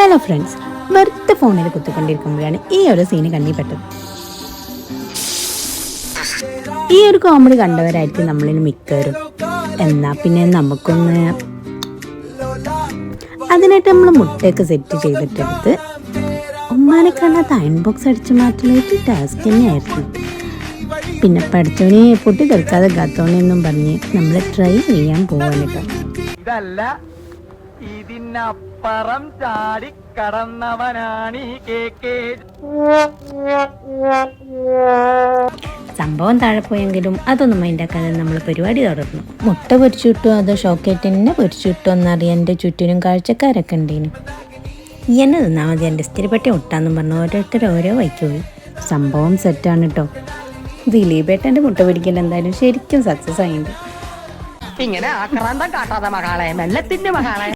Hello friends, വെറുതെ ഫോണിൽ കുത്തിക്കൊണ്ടിരിക്കുമ്പോഴാണ് ഈ ഒരു സീന് കണ്ണിപ്പെട്ടത്. ഈ ഒരു കോമഡി കണ്ടവരായിരിക്കും നമ്മളിൽ മിക്കവരും. എന്നാ പിന്നെ നമുക്കൊന്ന് അതിനായിട്ട് നമ്മൾ മുട്ടയൊക്കെ സെറ്റ് ചെയ്തിട്ടെടുത്ത് ഉമ്മാനെ കാണാത്ത അയൺ ബോക്സ് അടിച്ചു മാറ്റുന്നത് ടാസ്ക് തന്നെയായിരുന്നു. പിന്നെ പഠിച്ചോനെ പൊട്ടി തെറിക്കാതെ ഗാത്തോണെന്നും പറഞ്ഞ് നമ്മൾ ട്രൈ ചെയ്യാൻ പോവാൻ കേട്ടോ. ഇതിനപ്പുറം ചാടി കടന്നവനാണ് സംഭവം താഴെ പോയെങ്കിലും അതൊന്നും മൈൻഡാക്കാതെ നമ്മൾ പരിപാടി തുടർന്നു. മുട്ട പൊരിച്ചു കിട്ടുമോ അതോ ഷോക്കേറ്റ് തന്നെ പൊരിച്ചു കിട്ടുമോ എന്നറിയാൻ എൻ്റെ ചുറ്റിനും കാഴ്ചക്കാരൊക്കെ ഉണ്ടേനു. എന്നെ തിന്നാൽ മതി, എൻ്റെ സ്ഥിരപ്പെട്ട മുട്ടാന്നും പറഞ്ഞു ഓരോരുത്തർ ഓരോ വൈക്ക് പോയി. സംഭവം സെറ്റാണ് കേട്ടോ. ദിലീപേട്ടൻ്റെ മുട്ട പൊരിക്കൽ എന്തായാലും ശരിക്കും സക്സസ് ആയിട്ടുണ്ട്. ഇങ്ങനെ ആക്രാന്തം കാട്ടാതെ മകളെ, മെല്ലത്തിന്റെ മകളെ.